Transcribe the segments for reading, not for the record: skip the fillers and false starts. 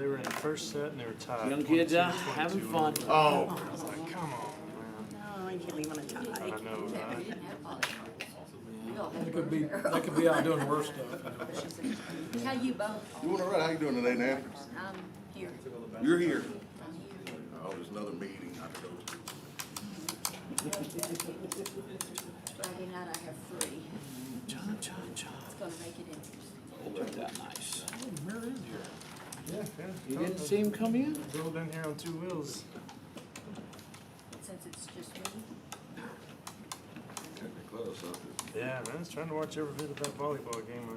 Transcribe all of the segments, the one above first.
they were in the first set and they were tied. Young kids out 22, having 22. fun. Oh, I was like, come on, No, I can't leave on a tie. man. I know, right? They could be out doing worse stuff. How you both? Doing all right. How you doing today, Nan? I'm here. You're here. Oh, there's another meeting I have to go to. Friday night I have free. John. It's gonna make it interesting. Oh, turned out nice. Where is you? Yeah, You yeah. didn't see him come in? Drove in here on 2 wheels. Since it's just me. Getting close, huh? Yeah, man, I was trying to watch every bit of that volleyball game.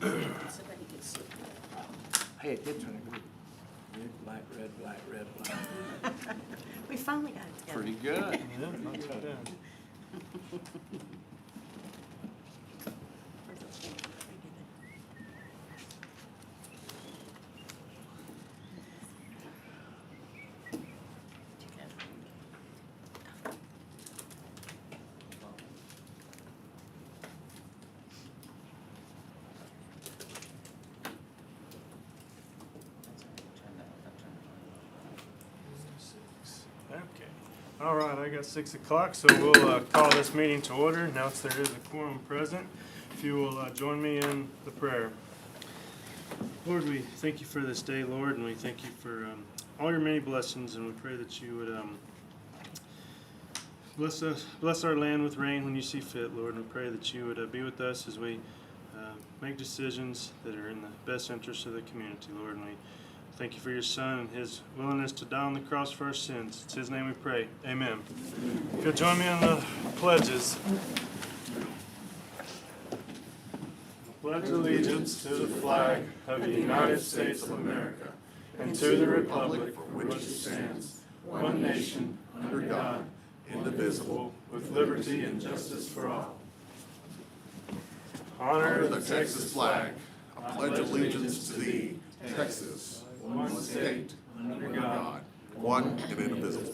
Somebody could see. Hey, it did turn out good. Red, black, red, black, red, black. We finally got it together. Pretty good. Yeah, not too bad. Where's those things? Pretty good. Okay. All right, I got 6 o'clock, so we'll call this meeting to order. Announce there is a quorum present. If you will join me in the prayer. Lord, we thank you for this day, Lord, and we thank you for all your many blessings, and we pray that you would bless our land with rain when you see fit, Lord, and we pray that you would be with us as we make decisions that are in the best interest of the community, Lord, and we thank you for your Son and his willingness to die on the cross for our sins. It's his name we pray. Amen. If you'll join me in the pledges. I pledge allegiance to the flag of the United States of America and to the republic for which it stands, one nation, under God, indivisible, with liberty and justice for all. Honor The Texas flag. I pledge allegiance to thee, Texas, one state, under God, one and indivisible.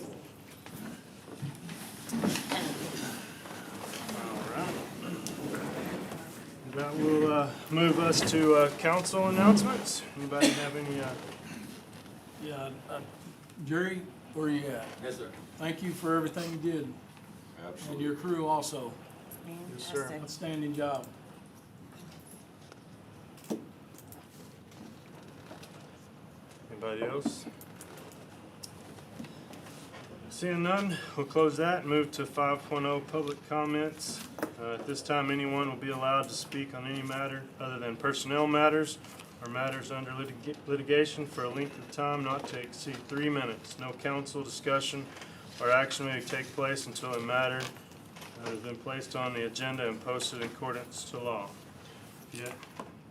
That will move us to council announcements. Anybody have any? Yeah, Jerry, where you at? Yes, sir. Thank you for everything you did, and your crew also. Yes, sir. Fantastic. Outstanding job. Anybody else? Seeing none, we'll close that and move to 5.0 public comments. At this time, anyone will be allowed to speak on any matter other than personnel matters or matters under litigation for a length of time not to exceed 3 minutes. No council discussion or action may take place until a matter has been placed on the agenda and posted in accordance to law. If you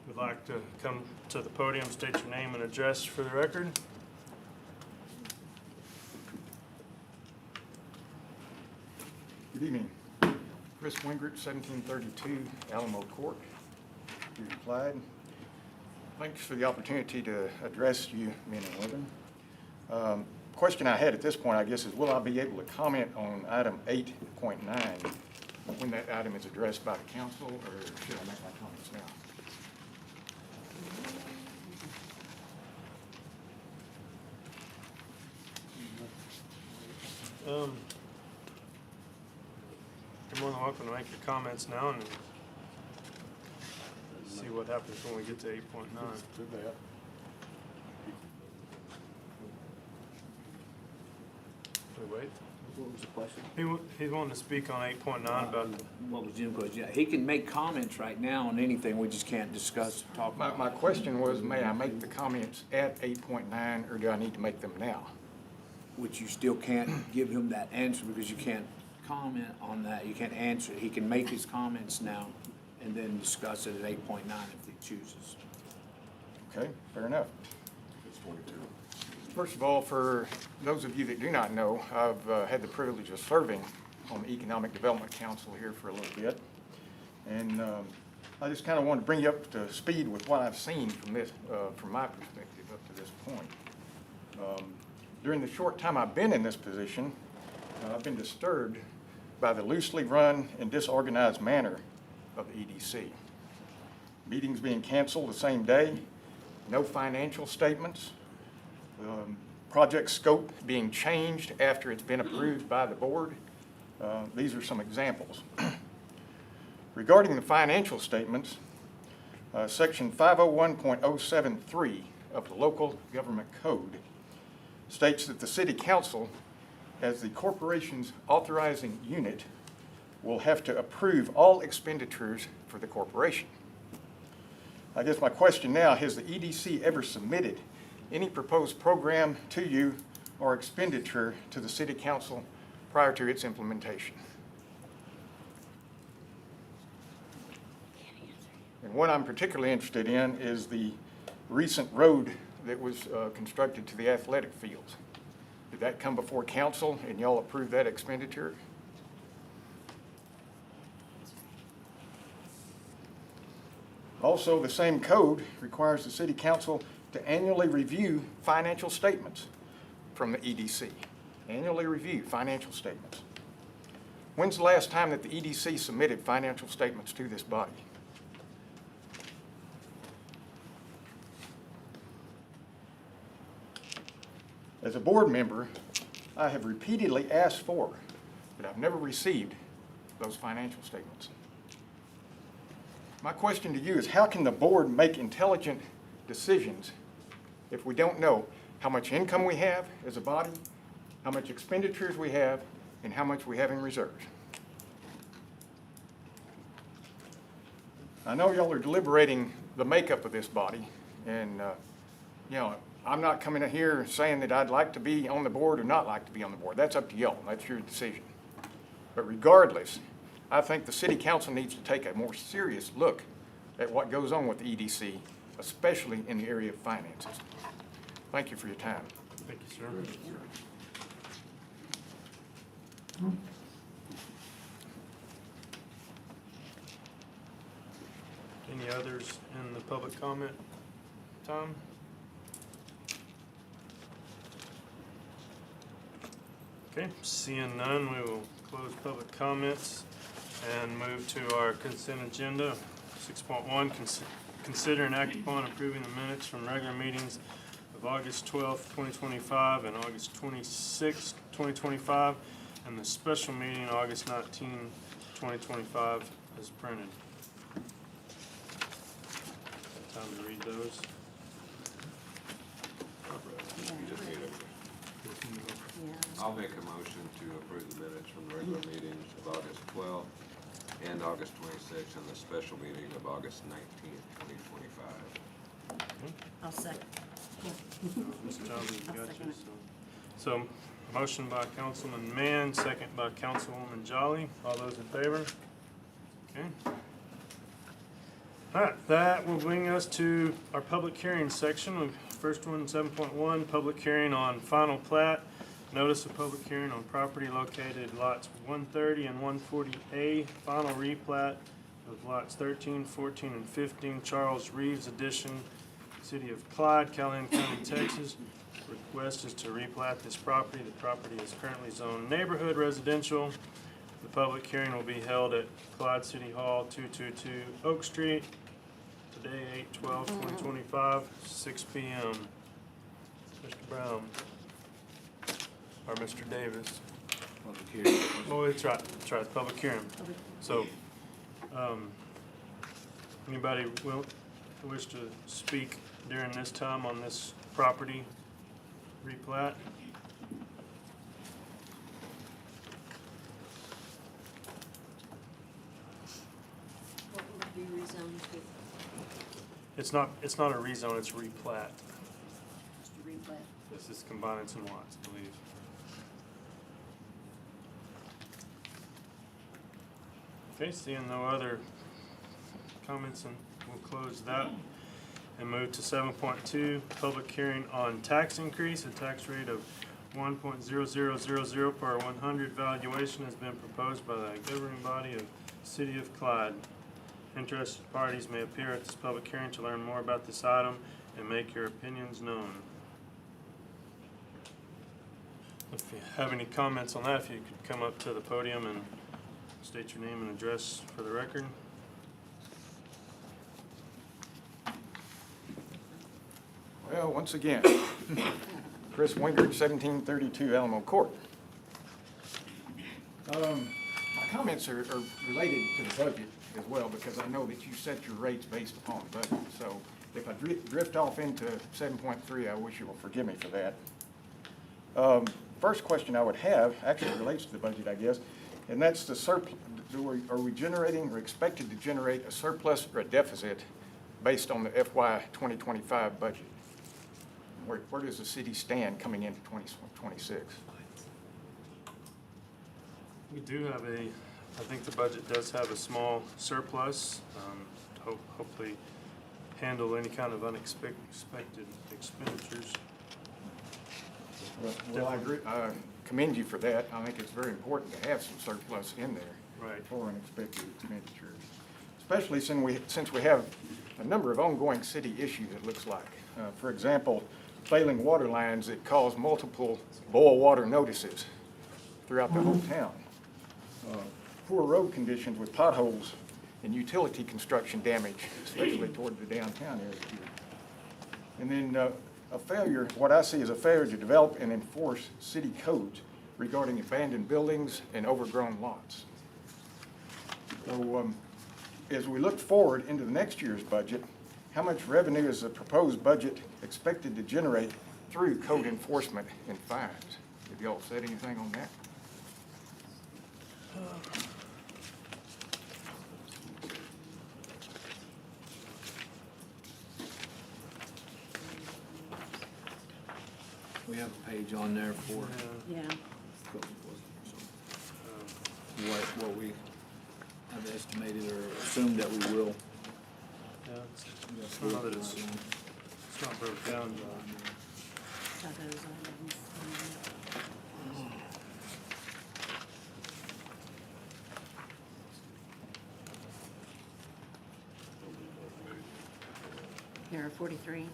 would like to come to the podium, state your name and address for the record. Good evening. Chris Wingert, 1732 Alamo Court, here in Clyde. Thanks for the opportunity to address you, men and women. Question I had at this point, I guess, is will I be able to comment on item 8.9 when that item is addressed by the council, or should I make my comments now? You're more than welcome to make your comments now and see what happens when we get to 8.9. We wait. What was the question? He's wanting to speak on 8.9 about What was Jim's question? Yeah, he can make comments right now on anything, we just can't discuss, talk about. My question was, may I make the comments at 8.9, or do I need to make them now? Which you still can't give him that answer because you can't comment on that. You can't answer it. He can make his comments now and then discuss it at 8.9 if he chooses. Okay, fair enough. It's 22. First of all, for those of you that do not know, I've had the privilege of serving on the Economic Development Council here for a little bit. And I just kind of want to bring you up to speed with what I've seen from this, from my perspective up to this point. During the short time I've been in this position, I've been disturbed by the loosely run and disorganized manner of the EDC. Meetings being canceled the same day, no financial statements, project scope being changed after it's been approved by the board. These are some examples. Regarding the financial statements, Section 501.073 of the Local Government Code states that the City Council, as the corporation's authorizing unit, will have to approve all expenditures for the corporation. I guess my question now, has the EDC ever submitted any proposed program to you or expenditure to the City Council prior to its implementation? And what I'm particularly interested in is the recent road that was constructed to the athletic fields. Did that come before council and y'all approved that expenditure? Also, the same code requires the City Council to annually review financial statements from the EDC. Annually review financial statements. When's the last time that the EDC submitted financial statements to this body? As a board member, I have repeatedly asked for, but I've never received those financial statements. My question to you is, how can the board make intelligent decisions if we don't know how much income we have as a body, how much expenditures we have, and how much we have in reserves? I know y'all are deliberating the makeup of this body, and you know, I'm not coming in here saying that I'd like to be on the board or not like to be on the board. That's up to y'all. That's your decision. But regardless, I think the City Council needs to take a more serious look at what goes on with the EDC, especially in the area of finances. Thank you for your time. Thank you, sir. Any others in the public comment? Tom? Okay, seeing none, we will close public comments and move to our consent agenda. 6.1, consider and act upon approving the minutes from regular meetings of August 12th, 2025 and August 26th, 2025, and the special meeting August 19th, 2025 as printed. Time to read those. I'll make a motion to approve the minutes from the regular meetings of August 12th and August 26th and the special meeting of August 19th, 2025. I'll second. Ms. Johnson, you I'll got second you. it. So, motion by Councilman Mann, second by Councilwoman Jolly. All those in favor? Okay. All right, that will bring us to our public hearing section. First one, 7.1, public hearing on final plat. Notice of public hearing on property located lots 130 and 140A, final replat of lots 13, 14, and 15, Charles Reeves Edition, City of Clyde, Callahan County, Texas. Request is to replat this property. The property is currently zoned neighborhood residential. The public hearing will be held at Clyde City Hall, 222 Oak Street, today, 8/12/2025, 6 p.m. Mr. Brown. Or Mr. Davis. Public hearing. Oh, that's right, public hearing. So, anybody wish to speak during this time on this property replat? What would it be rezoned to? It's not a rezone, it's a replat. Just a replat? This is combining some lots, I believe. Okay, seeing no other comments, and we'll close that and move to 7.2, public hearing on tax increase. A tax rate of 1.0000 per 100 valuation has been proposed by the governing body of City of Clyde. Interested parties may appear at this public hearing to learn more about this item and make your opinions known. If you have any comments on that, if you could come up to the podium and State your name and address for the record. Well, once again, Chris Wingert, 1732 Alamo Court. My comments are related to the budget as well, because I know that you set your rates based upon the budget. So if I drift off into 7.3, I wish you will forgive me for that. First question I would have actually relates to the budget, I guess, and that's the surplus. Are we generating or expected to generate a surplus or a deficit based on the FY 2025 budget? Where does the city stand coming into 2026? We do have I think the budget does have a small surplus. Hopefully handle any kind of unexpected expenditures. Well, I agree. I commend you for that. I think it's very important to have some surplus in there. Right. For unexpected expenditures, especially since we have a number of ongoing city issues, it looks like. For example, failing water lines that cause multiple boil water notices throughout the whole town. Poor road conditions with potholes and utility construction damage, especially toward the downtown area here. And then a failure, what I see is a failure to develop and enforce city codes regarding abandoned buildings and overgrown lots. So as we look forward into the next year's budget, how much revenue is the proposed budget expected to generate through code enforcement and fines? Have y'all said anything on that? We have a page on there for Yeah. what we have estimated or assumed that we will. Yeah, it's not that it's not broke down, John. Are those items, Here are 43.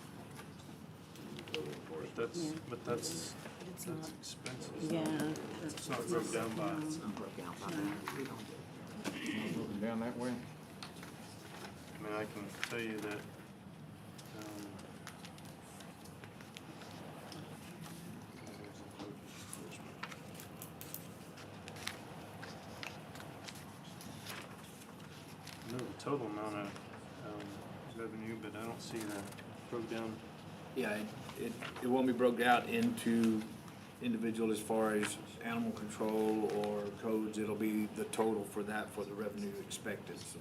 That's, but that's It's not, expensive. yeah. It's not broke down by. Moving down that way? I mean, I can tell you that, I know the total amount of, revenue, but I don't see that broke down. Yeah, it won't be broke out into individual as far as animal control or codes. It'll be the total for that for the revenue expected. So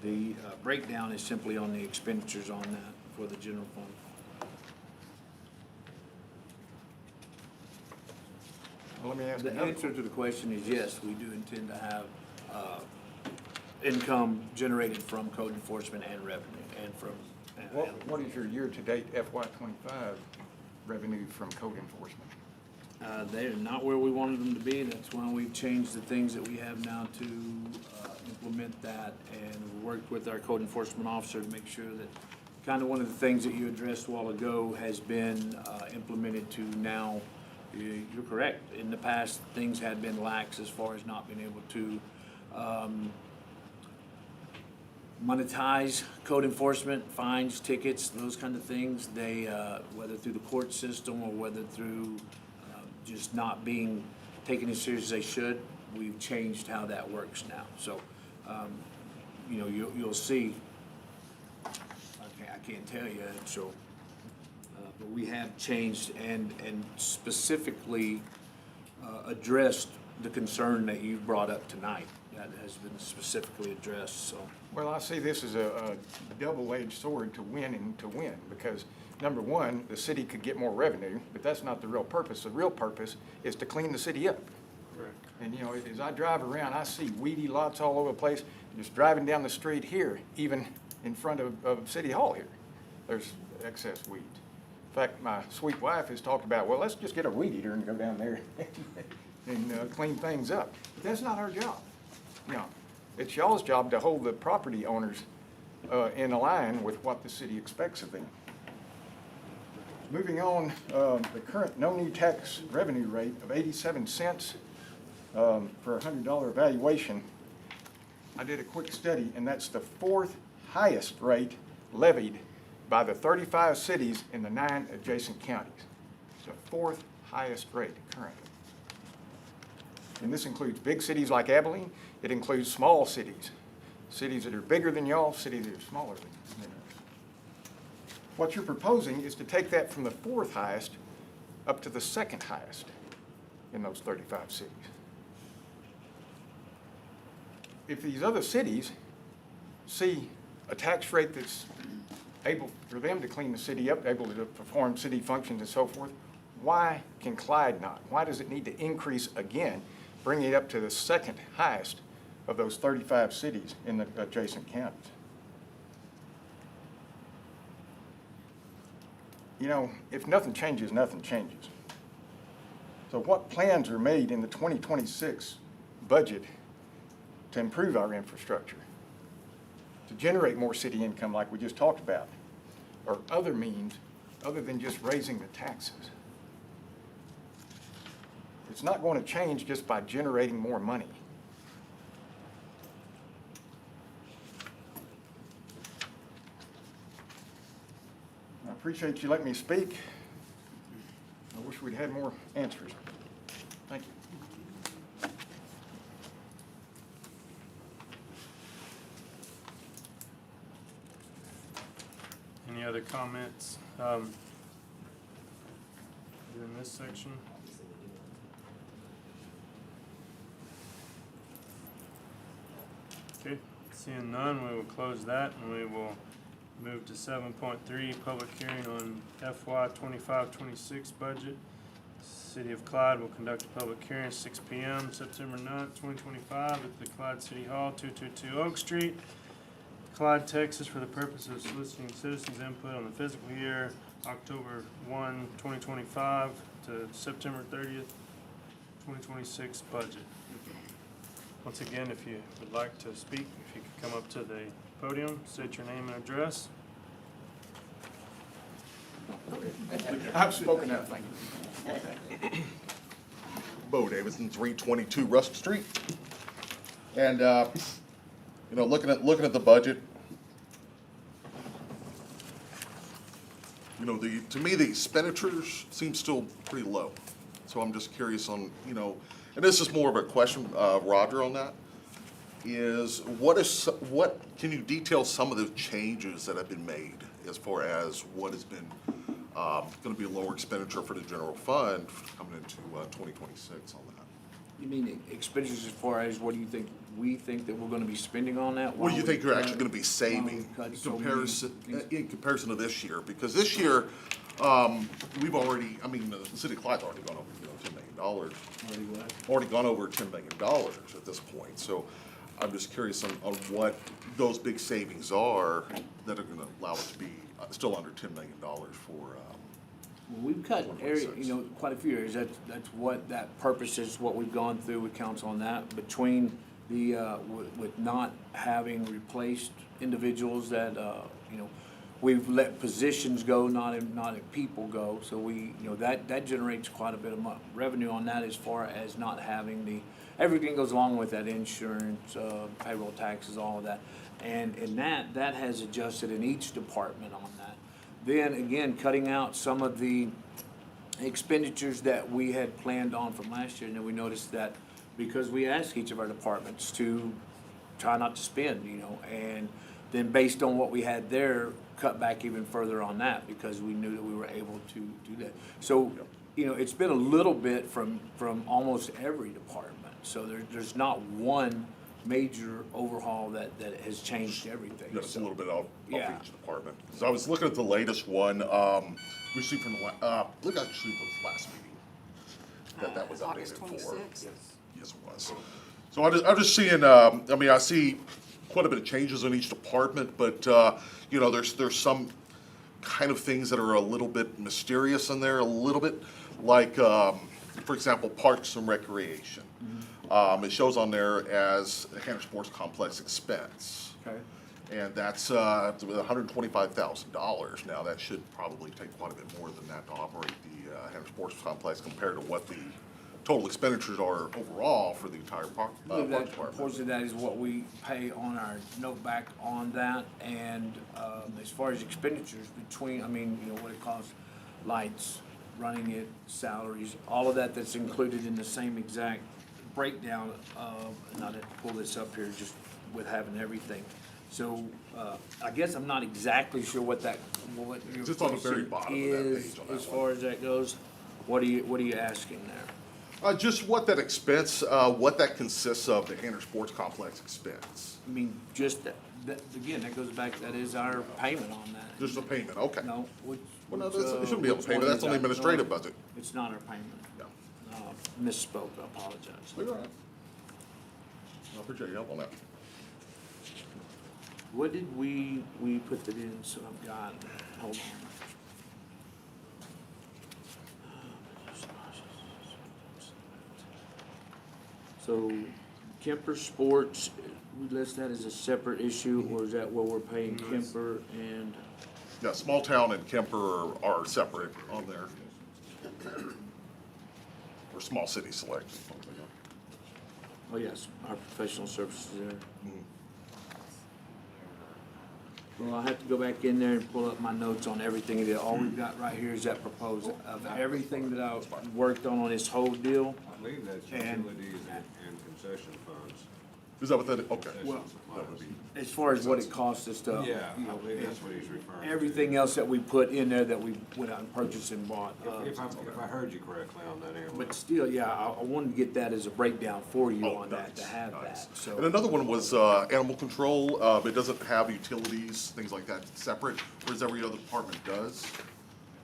the breakdown is simply on the expenditures on that for the general fund. Well, let me ask The another answer to the question is yes, we do intend to have income generated from code enforcement and revenue and from. What is your year-to-date FY '25 revenue from code enforcement? They're not where we wanted them to be. That's why we've changed the things that we have now to implement that, and worked with our code enforcement officer to make sure that kind of one of the things that you addressed a while ago has been implemented to now. You're correct. In the past, things had been lax as far as not being able to monetize code enforcement, fines, tickets, those kind of things. They, whether through the court system or whether through just not being taken as serious as they should, we've changed how that works now. So, you know, you'll see, I can't tell you, so, but we have changed and specifically addressed the concern that you brought up tonight. That has been specifically addressed, so. Well, I see this as a double-edged sword to win, because number one, the city could get more revenue, but that's not the real purpose. The real purpose is to clean the city up. Correct. And, you know, as I drive around, I see weedy lots all over the place. Just driving down the street here, even in front of City Hall here, there's excess weeds. In fact, my sweet wife has talked about, well, let's just get a weed eater and go down there and clean things up. But that's not our job. You know, it's y'all's job to hold the property owners in line with what the city expects of them. Moving on, the current no new tax revenue rate of 87 cents for a $100 evaluation I did a quick study, and that's the fourth highest rate levied by the 35 cities in the 9 adjacent counties. It's the fourth highest rate currently. And this includes big cities like Abilene. It includes small cities, cities that are bigger than y'all, cities that are smaller than us. What you're proposing is to take that from the fourth highest up to the second highest in those 35 cities. If these other cities see a tax rate that's able for them to clean the city up, able to perform city functions and so forth, why can Clyde not? Why does it need to increase again, bringing it up to the second highest of those 35 cities in the adjacent counties? You know, if nothing changes, nothing changes. So what plans are made in the 2026 budget to improve our infrastructure, to generate more city income like we just talked about, or other means other than just raising the taxes? It's not going to change just by generating more money. I appreciate you letting me speak. I wish we'd had more answers. Thank you. Any other comments in this section? Okay, seeing none, we will close that and we will move to 7.3, public hearing on FY 25-26 budget. City of Clyde will conduct a public hearing at 6 p.m. September 9th, 2025 at the Clyde City Hall, 222 Oak Street, Clyde, Texas, for the purpose of soliciting citizens' input on the fiscal year October 1, 2025 to September 30th, 2026 budget. Once again, if you would like to speak, if you could come up to the podium, state your name and address. I've spoken up, thank you. Bo Davidson, 322 Rusk Street. And, you know, looking at the budget, you know, to me, the expenditures seem still pretty low. So I'm just curious on, you know, and this is more of a question, Roger, on that, is what can you detail some of the changes that have been made as far as what has been going to be a lower expenditure for the general fund coming into 2026 on that? You mean expenditures as far as what do you think, we think that we're gonna be spending on that? What do you think you're actually cut- going to be saving cut in so many comparison, things? in comparison to this year? Because this year, we've already, I mean, the city of Clyde's already gone over, you know, $10 million. Already what? Already gone over $10 million at this point. So I'm just curious on what those big savings are that are going to allow it to be still under $10 million for, Well, we've cut area, you know, quite a few areas. That's what that purpose is, what we've gone through with council on that. Between the, with not having replaced individuals that, you know, we've let positions go, not in people go. So we, you know, that generates quite a bit of revenue on that as far as not having the, everything goes along with that, insurance, payroll taxes, all of that. And that has adjusted in each department on that. Then again, cutting out some of the expenditures that we had planned on from last year, and then we noticed that because we asked each of our departments to try not to spend, you know, and then based on what we had there, cut back even further on that because we knew that we were able to do that. So, you know, it's been a little bit from almost every department. So there's not one major overhaul that has changed everything. just a little bit of Yeah. each department. So I was looking at the latest one, we see from the, look actually the last meeting, that was August updated for. 26th. Yes, it was. So I'm just seeing, I mean, I see quite a bit of changes in each department, but, you know, there's some kind of things that are a little bit mysterious in there, a little bit, like, for example, parks and recreation. It shows on there as a Hannah Sports Complex expense. Okay. And that's $125,000. Now, that should probably take quite a bit more than that to operate the Hannah Sports Complex compared to what the total expenditures are overall for the entire park That department. portion of that is what we pay on our note back on that, and, as far as expenditures between, I mean, you know, what it costs, lights, running it, salaries, all of that, that's included in the same exact breakdown of, and I didn't pull this up here just with having everything. So, I guess I'm not exactly sure what your Just on the very question bottom of that is, page on that as one. far as that goes. What are you asking there? Just what that expense, what that consists of, the Hanner Sports Complex expense. I mean, just that, again, that goes back, that is our payment on that. Just a payment, okay. No, which. Well, no, which, that's, it shouldn't be able to which pay, but one that's is on the that? administrative No, budget. It's not our payment. No. Misspoke, I apologize. You're all right. I appreciate your help on that. What did we put that in, so I've got, hold on. So Kemper Sports, we list that as a separate issue, or is that where we're paying Kemper and? Yeah, Small Town and Kemper are separate on there. Or Small City Select. Oh, yes, our professional services there. Well, I'll have to go back in there and pull up my notes on everything. All we've got right here is that proposal of everything that I worked on this whole deal. I believe that's And- utilities and concession funds. Is that what that, okay. Well, That would be- as far as what it costs us to, Yeah, you I know, believe that's what he's referring to. everything else that we put in there that we went out and purchased and bought. If I heard you correctly on that, Aaron. But still, yeah, I wanted to get that as a breakdown for you Oh, on that, to nice, have nice. that, so. And another one was animal control, but it doesn't have utilities, things like that separate, whereas every other department does.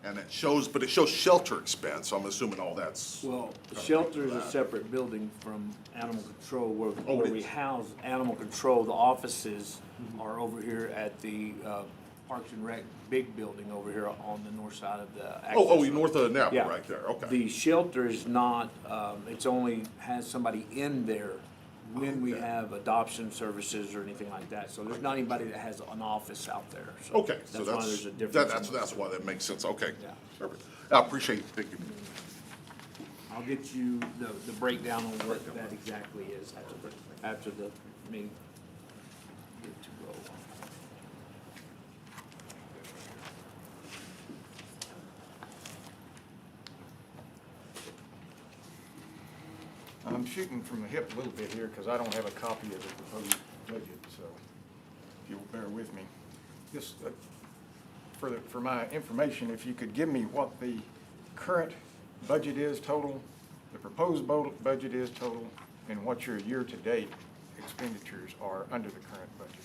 And it shows, but it shows shelter expense, so I'm assuming all that's. Well, the shelter is a separate building from animal control, where Oh, it we is. house animal control. The offices are over here at the Parks and Rec big building over here on the north side of the. Oh, access road. north of Napa, Yeah. right there, okay. The shelter is not, it's only has somebody in there when we Okay. have adoption services or anything like that. So there's not anybody that has an office out there, so. Okay, so That's why there's a that's, difference. that's why that makes sense, okay. Yeah. Perfect. I appreciate it, thank you. I'll get you the breakdown on what that exactly is after the meeting. Good to go. I'm shooting from the hip a little bit here because I don't have a copy of the proposed budget, so if you'll bear with me. Just for my information, if you could give me what the current budget is total, the proposed budget is total, and what your year-to-date expenditures are under the current budget.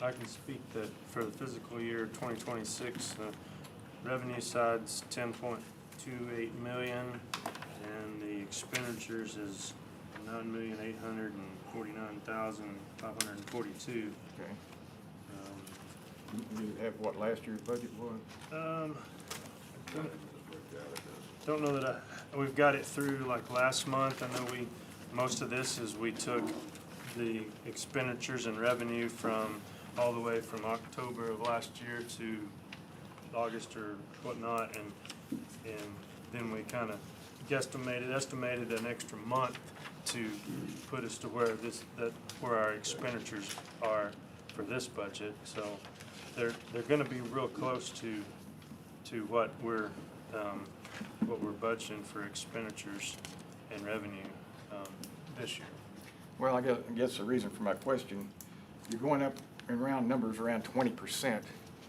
I can speak that for the fiscal year 2026, the revenue side's 10.28 million, and the expenditures is 9,849,542. Okay? You have what last year's budget was? Don't know that we've got it through like last month. I know most of this is we took the expenditures and revenue from all the way from October of last year to August or whatnot, and then we kind of estimated an extra month to put us to where where our expenditures are for this budget. So they're gonna be real close to what we're budgeting for expenditures and revenue this year. Well, I guess the reason for my question, you're going up in round numbers around 20%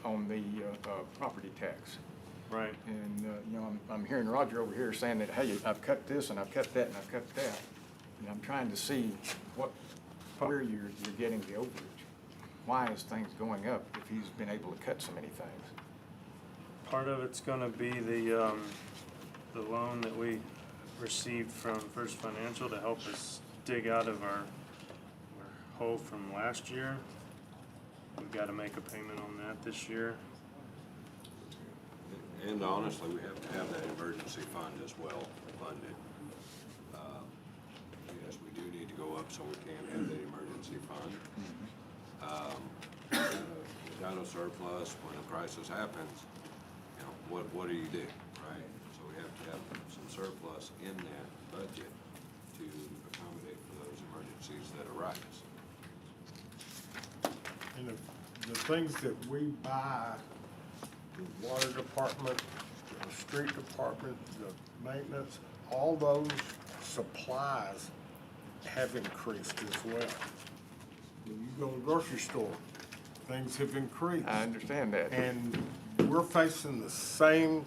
on the property tax. Right. And, you know, I'm hearing Roger over here saying that, hey, I've cut this and I've cut that and I've cut that. And I'm trying to see where you're getting the overage. Why is things going up if he's been able to cut so many things? Part of it's gonna be the loan that we received from First Financial to help us dig out of our hole from last year. We've gotta make a payment on that this year. And honestly, we have to have that emergency fund as well funded. Yes, we do need to go up so we can have that emergency fund. Got a surplus, when a crisis happens, you know, what do you do, right? So we have to have some surplus in that budget to accommodate for those emergencies that arise. And the things that we buy, the water department, the street department, the maintenance, all those supplies have increased as well. When you go to the grocery store, things have increased. I understand that. And we're facing the same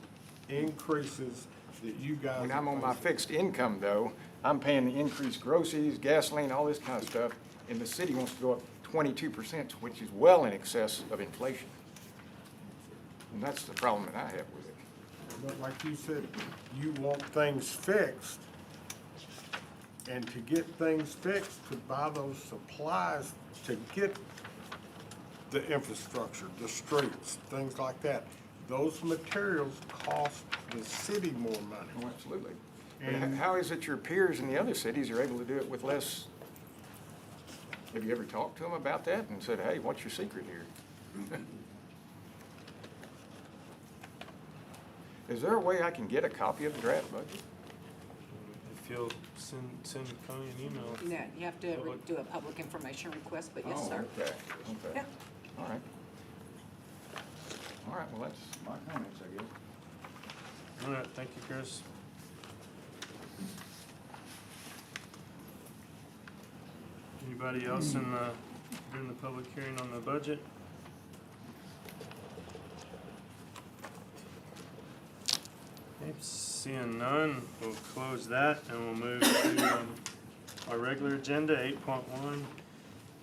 increases that you guys. When I'm are on my facing. fixed income though, I'm paying the increased groceries, gasoline, all this kind of stuff, and the city wants to go up 22%, which is well in excess of inflation. And that's the problem that I have with it. But like you said, you want things fixed. And to get things fixed, to buy those supplies, to get the infrastructure, the streets, things like that, those materials cost the city more money. Oh, absolutely. But And- how is it your peers in the other cities are able to do it with less? Have you ever talked to them about that and said, hey, what's your secret here? Is there a way I can get a copy of the draft budget? If you'll send Connie an email. No, you have to do a public information request, but yes, Oh, sir. okay, okay. Yeah. All right. All right, well, that's my comments, I guess. All right, thank you, Chris. Anybody else during the public hearing on the budget? Okay, seeing none, we'll close that and we'll move to our regular agenda, 8.1.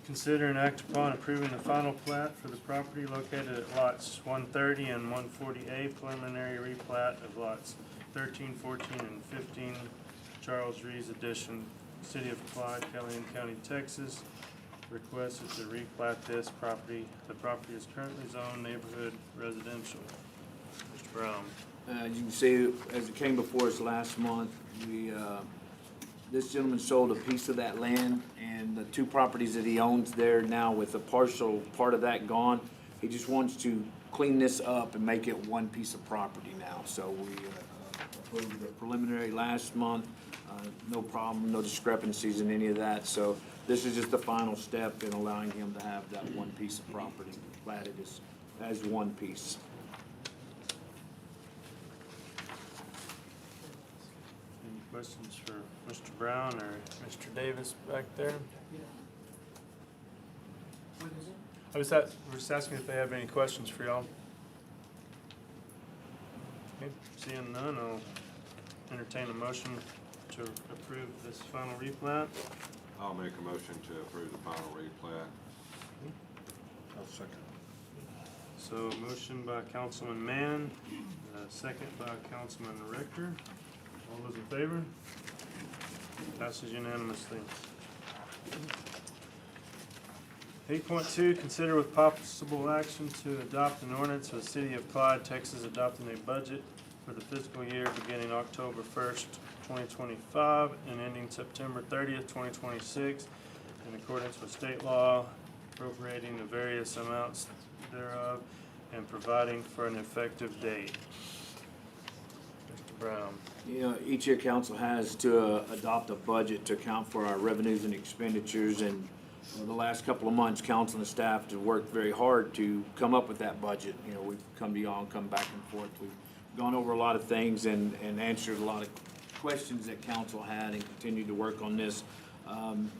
Consider and act upon approving the final plat for the property located at lots 130 and 140A, preliminary replat of lots 13, 14, and 15, Charles Rees Edition, City of Clyde, Callahan County, Texas. Request is to replat this property. The property is currently zoned neighborhood residential. Mr. Brown. As you can see, as it came before us last month, this gentleman sold a piece of that land, and the two properties that he owns there now with a partial part of that gone, he just wants to clean this up and make it one piece of property now. So we approved the preliminary last month, no problem, no discrepancies in any of that. So this is just the final step in allowing him to have that one piece of property platted as one piece. Any questions for Mr. Brown or Mr. Davis back there? We're just asking if they have any questions for y'all. Okay, seeing none, I'll entertain a motion to approve this final replat. I'll make a motion to approve the final replat. I'll second. So motion by Councilman Mann, second by Councilman Richter. All those in favor? Passes unanimously. 8.2, consider with possible action to adopt an ordinance of the City of Clyde, Texas, adopting a budget for the fiscal year beginning October 1st, 2025 and ending September 30th, 2026, in accordance with state law, appropriating the various amounts thereof, and providing for an effective date. Mr. Brown. You know, each year council has to adopt a budget to account for our revenues and expenditures, and the last couple of months, council and staff have worked very hard to come up with that budget. You know, we've come back and forth. We've gone over a lot of things and answered a lot of questions that council had and continued to work on this.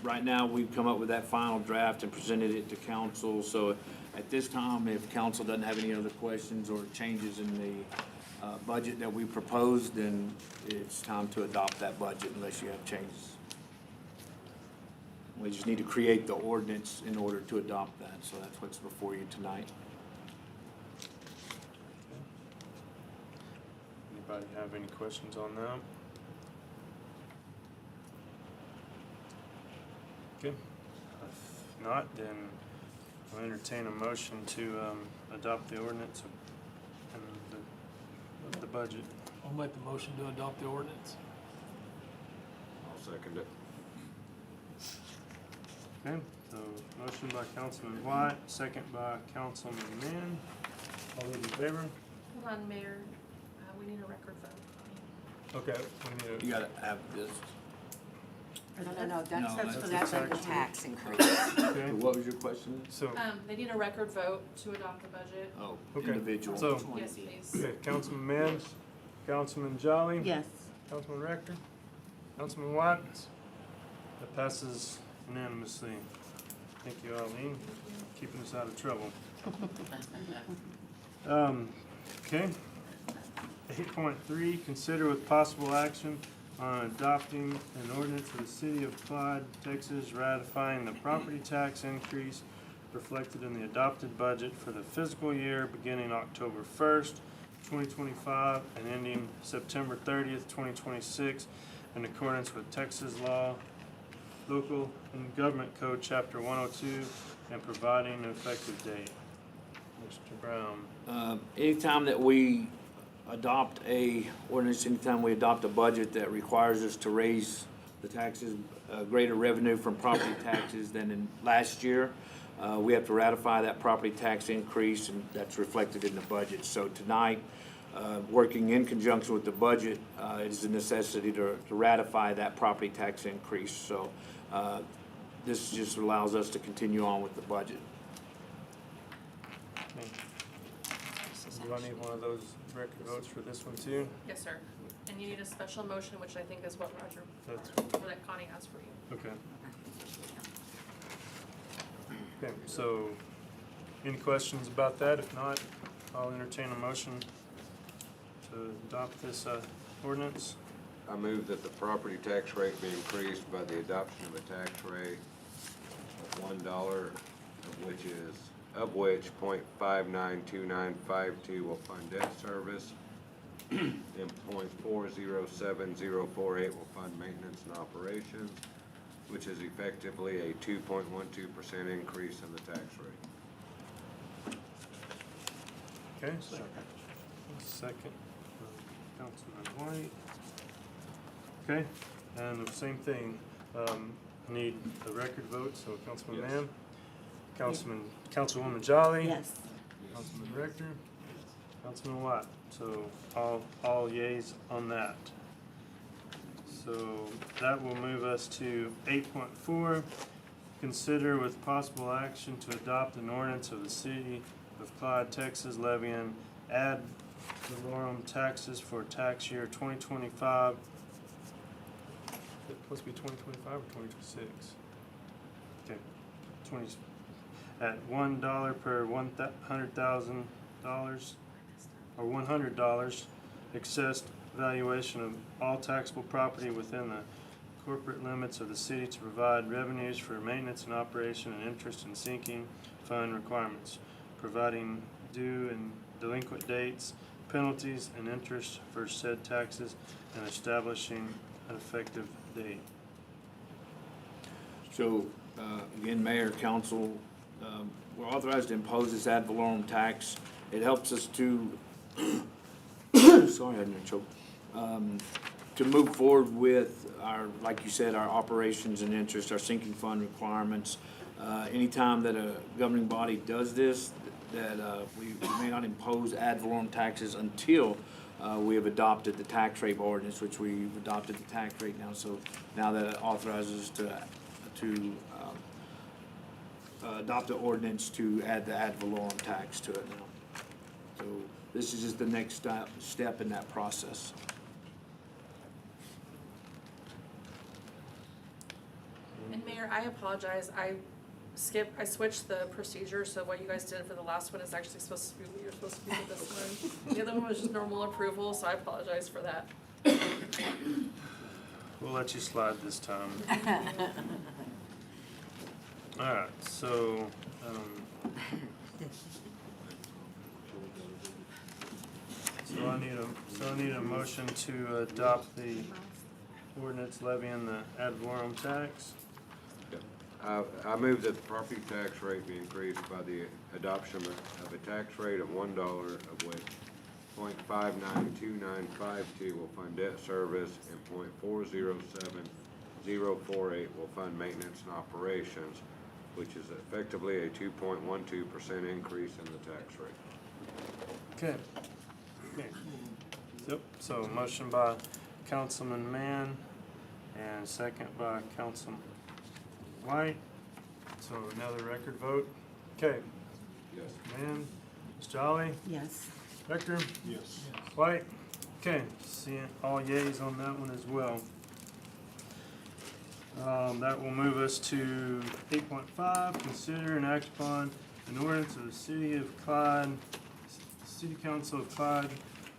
Right now, we've come up with that final draft and presented it to council. So at this time, if council doesn't have any other questions or changes in the budget that we proposed, then it's time to adopt that budget unless you have changes. We just need to create the ordinance in order to adopt that, so that's what's before you tonight. Anybody have any questions on that? Okay, if not, then I'll entertain a motion to adopt the ordinance and the budget. I'll make the motion to adopt the ordinance. I'll second it. Okay, so motion by Councilman White, second by Councilman Mann. All those in favor? Hold on, Mayor, we need a record vote. Okay, we need You gotta have this. No, No, that's that's for the the tax increase. a, okay, What was your question? so, They need a record vote to adopt the budget. Oh, Okay, individual. so, Yes, please. okay, Councilman Mann, Councilman Jolly. Yes. Councilman Rector, Councilman White. That passes unanimously. Thank you, Eileen, keeping us out of trouble. Okay. 8.3, consider with possible action on adopting an ordinance of the city of Clyde, Texas, ratifying the property tax increase reflected in the adopted budget for the fiscal year beginning October 1st, 2025 and ending September 30th, 2026 in accordance with Texas law, local and government code chapter 102 and providing an effective date. Mr. Brown. Anytime that we adopt a ordinance, anytime we adopt a budget that requires us to raise the taxes, greater revenue from property taxes than in last year, we have to ratify that property tax increase, and that's reflected in the budget. So tonight, working in conjunction with the budget, it is a necessity to ratify that property tax increase. So this just allows us to continue on with the budget. Do I need one of those record votes for this one too? Yes, sir. And you need a special motion, which I think is what Roger, That's, or that Connie asked for you. okay. Okay, so any questions about that? If not, I'll entertain a motion to adopt this ordinance. I move that the property tax rate be increased by the adoption of a tax rate of $1, of which .592952 will fund debt service, and .407048 will fund maintenance and operations, which is effectively a 2.12% increase in the tax rate. Okay? Second, Councilman White. Okay, and the same thing, need a record vote, so Councilman Yes. Mann, Councilwoman Jolly. Yes. Councilman Rector, Councilman White, so all yays on that. So that will move us to 8.4, consider with possible action to adopt an ordinance of the city of Clyde, Texas, levying ad valorem taxes for tax year 2025. It's supposed to be 2025 or 2026? Okay, 20, at $1 per $100,000 or $100 assessed valuation of all taxable property within the corporate limits of the city to provide revenues for maintenance and operation and interest and sinking fund requirements, providing due and delinquent dates, penalties, and interest for said taxes, and establishing an effective date. So, again, Mayor, Council, we're authorized to impose this ad valorem tax. It helps us to, sorry, I didn't choke, to move forward with our, like you said, our operations and interest, our sinking fund requirements. Anytime that a governing body does this, that we may not impose ad valorem taxes until we have adopted the tax rate ordinance, which we've adopted the tax rate now. So now that it authorizes to adopt an ordinance to add the ad valorem tax to it now. So this is just the next step in that process. And Mayor, I apologize, I switched the procedure, so what you guys did for the last one is actually supposed to be what you're supposed to do for this one. The other one was just normal approval, so I apologize for that. We'll let you slide this time. Alright, so, I need a motion to adopt the ordinance levying the ad valorem tax. I move that the property tax rate be increased by the adoption of a tax rate of $1, of which .592952 will fund debt service and .407048 will fund maintenance and operations, which is effectively a 2.12% increase in the tax rate. Okay. Okay. Yep, so motion by Councilman Mann and second by Councilman White. So another record vote. Okay, Yes. Mann, Ms. Jolly, Yes. Rector, Yes. White. Okay, seeing all yeas on that one as well. That will move us to 8.5, consider and act upon an ordinance of the City of Clyde, City Council of Clyde,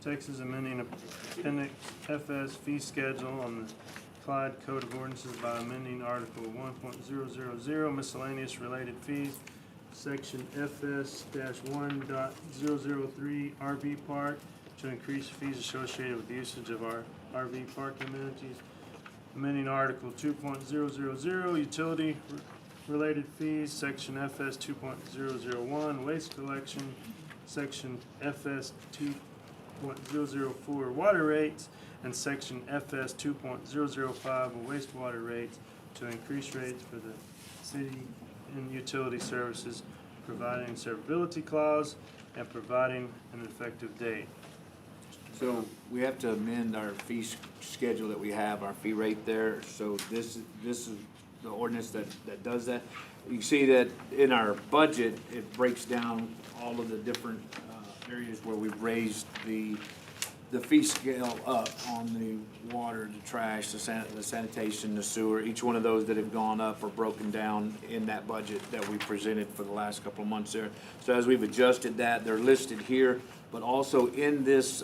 Texas, amending Appendix FS fee schedule on the Clyde Code of Ordinances by amending Article 1.000 miscellaneous related fees, Section FS-1.003 RV Park, to increase fees associated with the usage of our RV park amenities, amending Article 2.000 utility related fees, Section FS 2.001 waste collection, Section FS 2.004 water rates, and Section FS 2.005 wastewater rates to increase rates for the city and utility services, providing servability clause and providing an effective date. So we have to amend our fee schedule that we have, our fee rate there. So this is the ordinance that does that. You see that in our budget, it breaks down all of the different areas where we've raised the fee scale up on the water, the trash, the sanitation, the sewer. Each one of those that have gone up are broken down in that budget that we presented for the last couple of months there. So as we've adjusted that, they're listed here, but also in this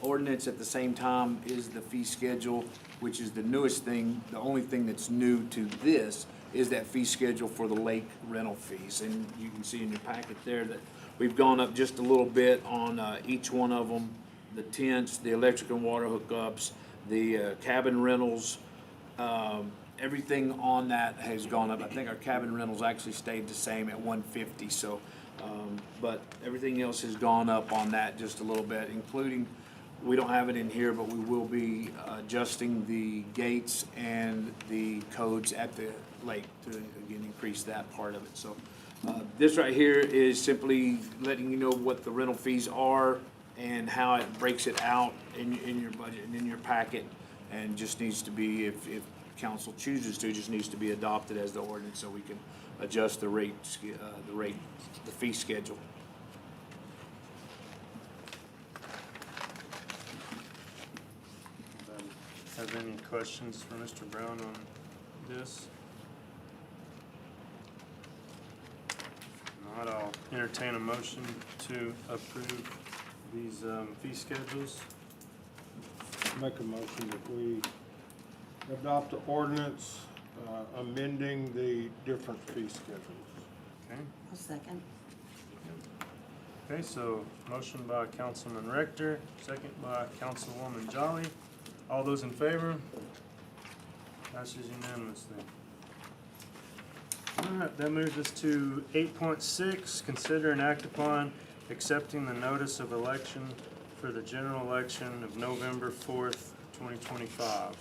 ordinance at the same time is the fee schedule, which is the newest thing. The only thing that's new to this is that fee schedule for the lake rental fees. And you can see in your packet there that we've gone up just a little bit on each one of them. The tents, the electric and water hookups, the cabin rentals, everything on that has gone up. I think our cabin rentals actually stayed the same at $150. So, but everything else has gone up on that just a little bit, including, we don't have it in here, but we will be adjusting the gates and the codes at the lake to again increase that part of it. So, this right here is simply letting you know what the rental fees are and how it breaks it out in your budget and in your packet, and just needs to be, if council chooses to, just needs to be adopted as the ordinance so we can adjust the fee schedule. Have any questions for Mr. Brown on this? If not, I'll entertain a motion to approve these fee schedules. Make a motion that we adopt the ordinance amending the different fee schedules. Okay, I'll second. okay, so motion by Councilman Rector, second by Councilwoman Jolly. All those in favor? Passes unanimously. All right, that moves us to 8.6, consider and act upon accepting the notice of election for the general election of November 4th, 2025.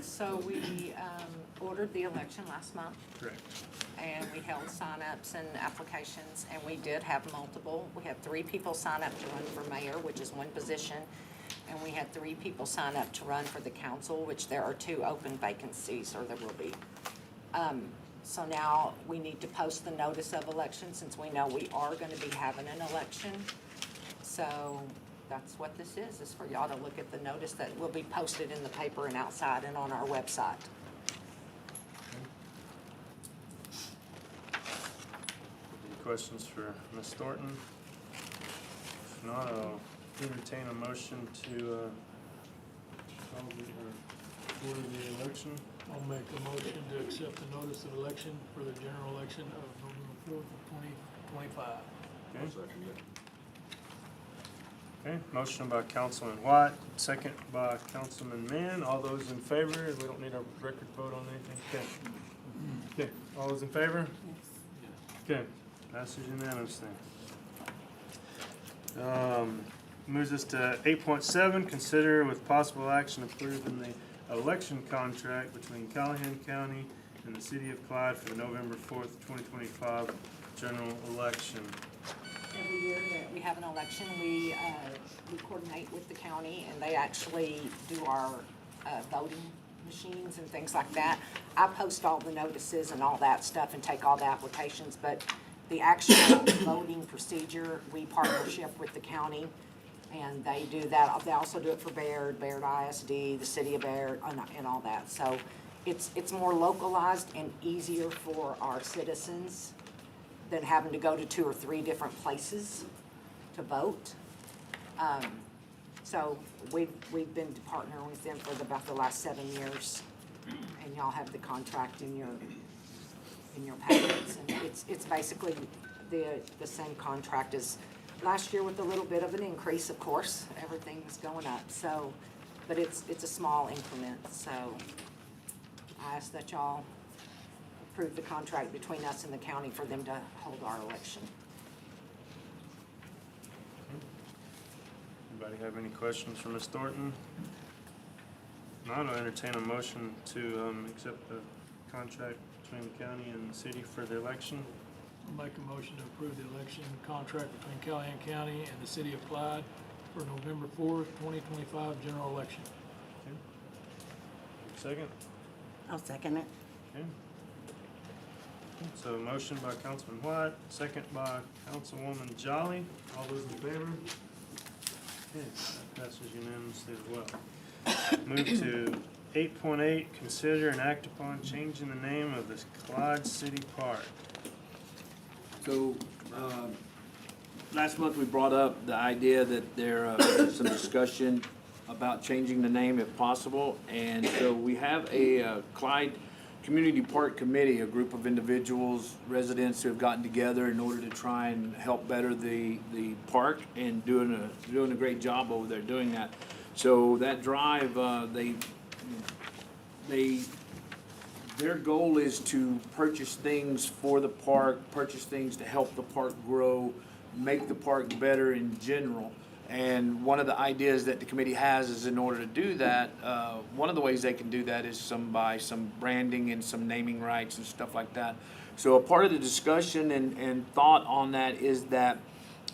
So we ordered the election last month, Correct. and we held sign-ups and applications, and we did have multiple. We had 3 people sign up to run for mayor, which is one position, and we had 3 people sign up to run for the council, which there are 2 open vacancies, or there will be. So now we need to post the notice of election, since we know we are gonna be having an election. So that's what this is for y'all to look at the notice that will be posted in the paper and outside and on our website. Any questions for Ms. Thornton? If not, I'll entertain a motion to call order the election. I'll make a motion to accept the notice of election for the general election of November 4th of 2025. Okay, Second it. okay, motion by Councilman White, second by Councilman Mann. All those in favor? We don't need a record vote on anything. Okay. Okay, all those in favor? Okay, passes unanimously. Moves us to 8.7, consider with possible action approving the election contract between Callahan County in the city of Clyde for the November 4th, 2025 general election. Every year that we have an election, we coordinate with the county, and they actually do our voting machines and things like that. I post all the notices and all that stuff and take all the applications, but the actual voting procedure, we partnership with the county, and they do that. They also do it for Baird ISD, the city of Baird, and all that. So it's more localized and easier for our citizens than having to go to 2 or 3 different places to vote. So we've been partnering with them for about the last 7 years, and y'all have the contract in your packets, and it's basically the same contract as last year with a little bit of an increase, of course. Everything's going up, so, but it's a small increment, so I ask that y'all approve the contract between us and the county for them to hold our election. Anybody have any questions for Ms. Thornton? Not, I'll entertain a motion to accept the contract between the county and the city for the election. I'll make a motion to approve the election contract between Callahan County and the city of Clyde for November 4th, 2025 general election. Second? I'll second it. Okay. So motion by Councilman White, second by Councilwoman Jolly. All those in favor? Okay, that passes unanimously as well. Move to 8.8, consider and act upon changing the name of the Clyde City Park. So, last month we brought up the idea that there is some discussion about changing the name if possible. And so we have a Clyde Community Park Committee, a group of individuals, residents who have gotten together in order to try and help better the park, and doing a great job over there doing that. So that drive, their goal is to purchase things for the park, purchase things to help the park grow, make the park better in general. And one of the ideas that the committee has is, in order to do that, one of the ways they can do that is by some branding and some naming rights and stuff like that. So a part of the discussion and thought on that is that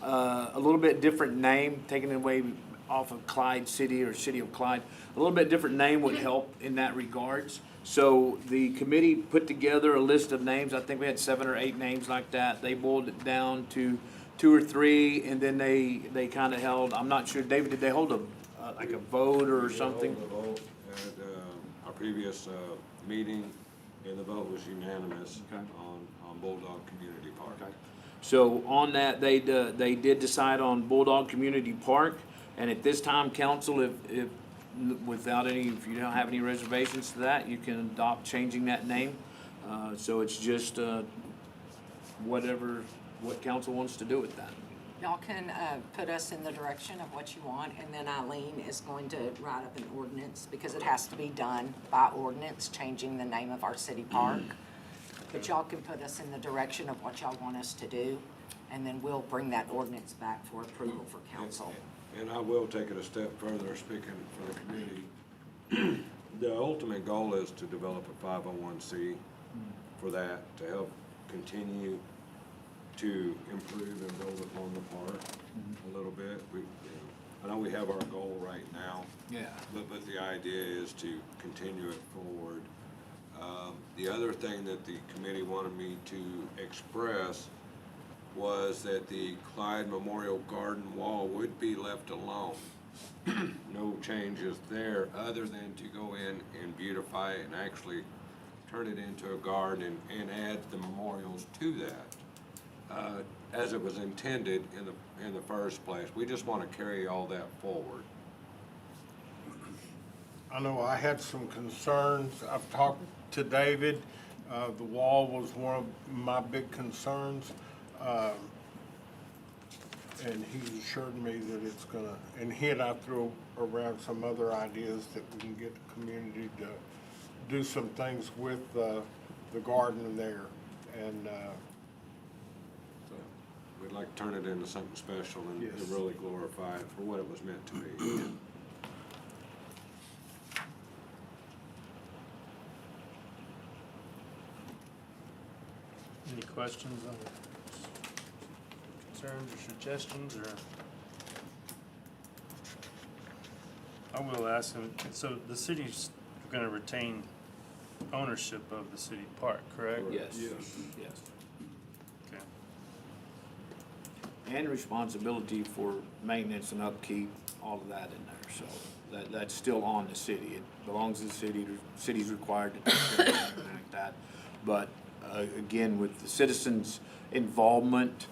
a little bit different name, taken away off of Clyde City or City of Clyde, a little bit different name would help in that regards. So the committee put together a list of names. I think we had 7 or 8 names like that. They boiled it down to 2 or 3, and then they kind of held, I'm not sure, David, did they hold a vote or something? We held a vote at our previous meeting, and the vote was unanimous. Okay. on Bulldog Community Park. Okay. So on that, they did decide on Bulldog Community Park, and at this time, council, if if you don't have any reservations to that, you can adopt changing that name. So it's just what council wants to do with that. Y'all can put us in the direction of what you want, and then Eileen is going to write up an ordinance, because it has to be done by ordinance, changing the name of our city park. But y'all can put us in the direction of what y'all want us to do, and then we'll bring that ordinance back for approval for council. And I will take it a step further, speaking for the community. The ultimate goal is to develop a 501c for that, to help continue to improve and build upon the park a little bit. I know we have our goal right now. Yeah. But the idea is to continue it forward. The other thing that the committee wanted me to express was that the Clyde Memorial Garden wall would be left alone. No changes there, other than to go in and beautify it and actually turn it into a garden and add the memorials to that, as it was intended in the first place. We just want to carry all that forward. I know I had some concerns. I've talked to David. The wall was one of my big concerns. And he assured me that it's gonna, and he and I threw around some other ideas that we can get the community to do some things with the garden there. And So we'd like to turn it into something special and Yes. to really glorify it for what it was meant to be. questions or concerns or suggestions, or? I will ask them, so the city's gonna retain ownership of the city park, correct? Yes, yes. Okay. And responsibility for maintenance and upkeep, all of that in there, so that's still on the city. It belongs to the city, the city's required to take care of something like that. But, again, with the citizens' involvement,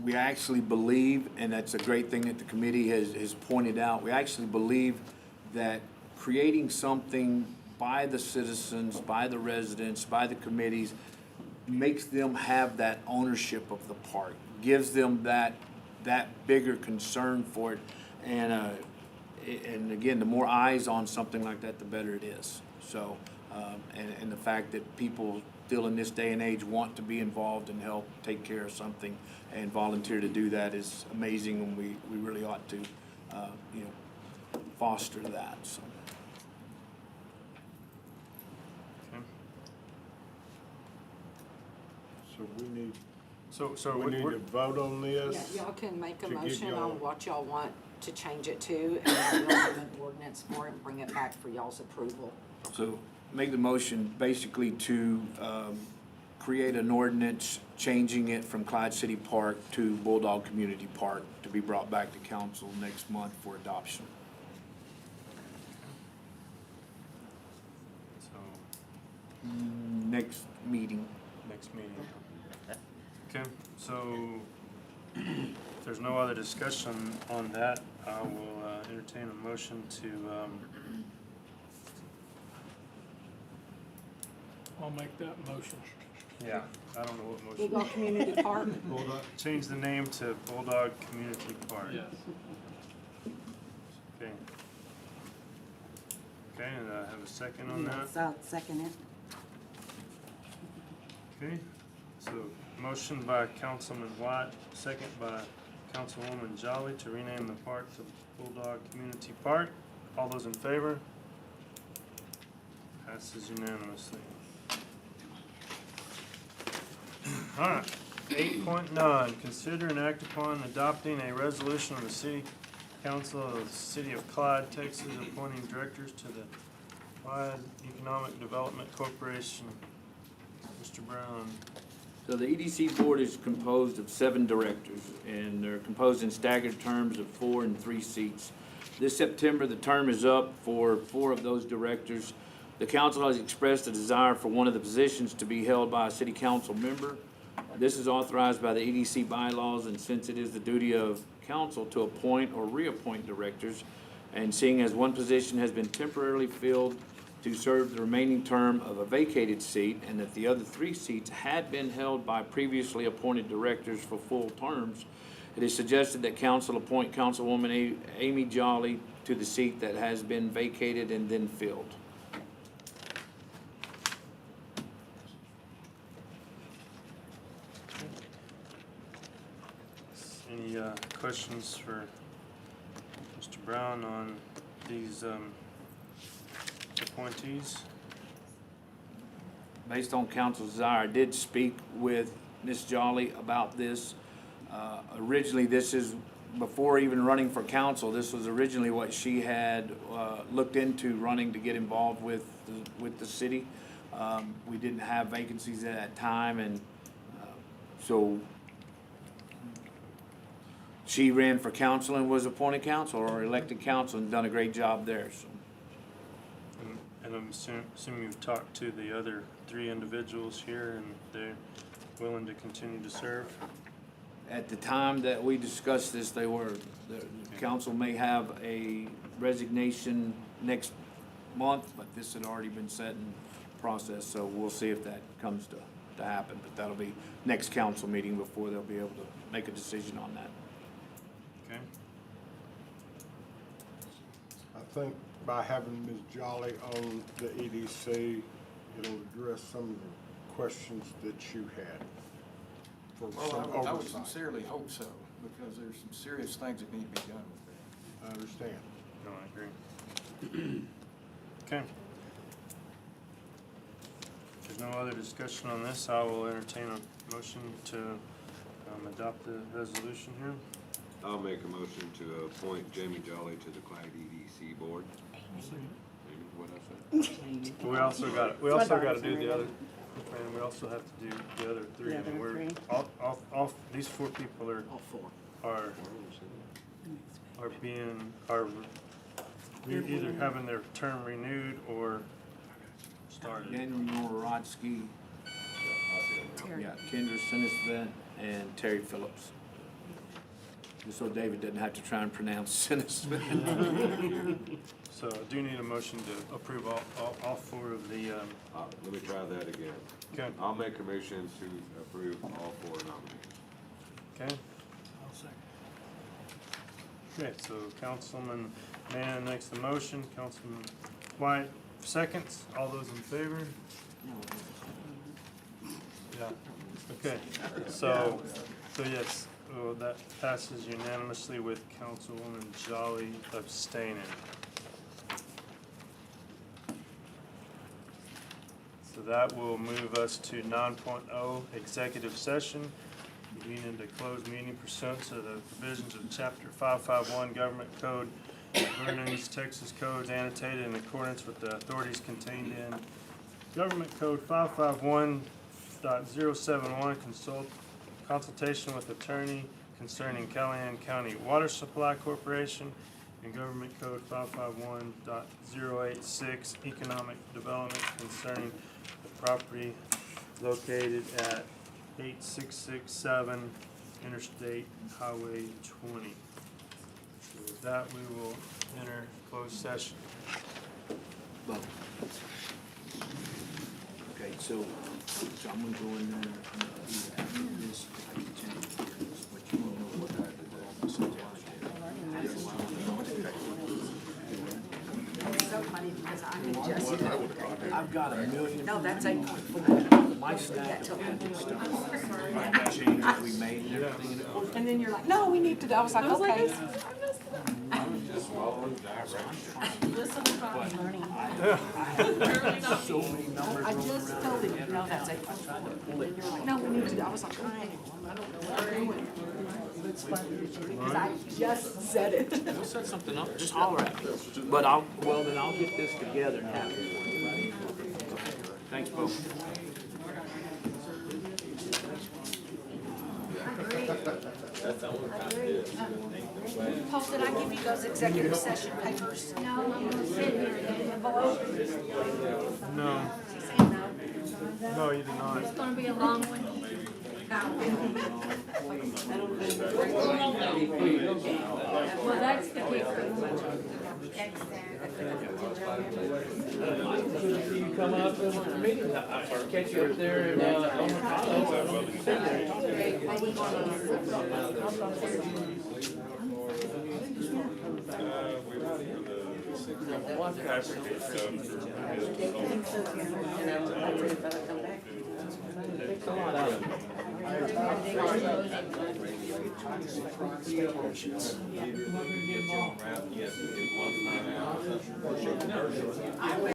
we actually believe, and that's a great thing that the committee has pointed out, we actually believe that creating something by the citizens, by the residents, by the committees, makes them have that ownership of the park, gives them that bigger concern for it. And again, the more eyes on something like that, the better it is. So, and the fact that people still in this day and age want to be involved and help take care of something and volunteer to do that is amazing, and we really ought to, foster that, so. Okay. So we need, So we need to vote on this? Yeah, y'all can make a to get motion y'all- on what y'all want to change it to, and then we'll have an ordinance for it and bring it back for y'all's approval. So make the motion basically to create an ordinance changing it from Clyde City Park to Bulldog Community Park to be brought back to council next month for adoption. So, Next meeting. next meeting. Okay, so if there's no other discussion on that, I will entertain a motion to, I'll make that motion. yeah, I don't know what motion. Bulldog Community Park, Change the name to Bulldog Community Park. Yes. Okay. Okay, and I have a second on that. Yes, I'll second it. Okay, so motion by Councilman White, second by Councilwoman Jolly to rename the park to Bulldog Community Park. All those in favor? Passes unanimously. All right, 8.9, consider and act upon adopting a resolution of the City Council of the City of Clyde, Texas, appointing directors to the Clyde Economic Development Corporation. Mr. Brown. So the EDC board is composed of 7 directors, and they're composed in staggered terms of 4 and 3 seats. This September, the term is up for 4 of those directors. The council has expressed a desire for one of the positions to be held by a city council member. This is authorized by the EDC bylaws, and since it is the duty of council to appoint or reappoint directors, and seeing as one position has been temporarily filled to serve the remaining term of a vacated seat, and that the other 3 seats had been held by previously appointed directors for full terms, it is suggested that council appoint Councilwoman Amy Jolly to the seat that has been vacated and then filled. Any questions for Mr. Brown on these appointees? Based on council's desire, I did speak with Ms. Jolly about this. Originally, this is, before even running for council, this was originally what she had looked into running to get involved with the city. We didn't have vacancies at that time, and so she ran for council and was appointed council or elected council and done a great job there, so. And I'm assuming you've talked to the other 3 individuals here and they're willing to continue to serve? At the time that we discussed this, they were. The council may have a resignation next month, but this had already been set in process, so we'll see if that comes to happen. But that'll be next council meeting before they'll be able to make a decision on that. Okay. I think by having Ms. Jolly on the EDC, it'll address some of the questions that you had for Well, some I would oversight. sincerely hope so, because there's some serious things that need to be done with that. I understand. No, I agree. Okay. there's no other discussion on this, I will entertain a motion to adopt the resolution here. I'll make a motion to appoint Jamie Jolly to the Clyde EDC board. What I said? We also got to do the other, and we also have to do the other three. And we're, all, these four people are either having their term renewed or started. Daniel Norodski, yeah, Kendra Sinisvent, and Terry Phillips. Just so David doesn't have to try and pronounce Sinisvent. So I do need a motion to approve all four of the, Let me try that again. okay, I'll make a motion to approve all four nominees. okay? I'll second. Okay, so Councilman Mann makes the motion, Councilman White seconds, all those in favor? Yeah, okay, so yes, that passes unanimously with Councilwoman Jolly abstaining. So that will move us to 9.0 executive session. Convene into closed meeting pursuant to the provisions of Chapter 551 Government Code, Vernon's Texas codes annotated in accordance with the authorities contained in Government Code 551.071, consultation with attorney concerning Callahan County Water Supply Corporation, and Government Code 551.086, economic development concerning the property located at 8667 Interstate Highway 20. So with that, we will enter closed session. Okay, so I'm gonna go in there and do this, I can change this, but you won't know what I did there. So funny because I had just, I've got a million. no, that's 8.4. My stack of hundred stuff, the changes we made and everything, and And then you're like, no, we need to, I was like, okay. so many numbers I rolling just around. told him, no, that's 8.4. And then you're like, no, we need to, I was like, I don't know what I'm doing. Because I just said it. We'll set something up, just holler at me. But then I'll get this together and have it for you, buddy. Thanks, Bo. Paul, did I give you those executive session papers? No, I'm gonna sit here and get an envelope. No, She's saying no. no, you did not. It's gonna be a long one. Well, that's the kicker. You come up to the meeting, I'll catch you up there in,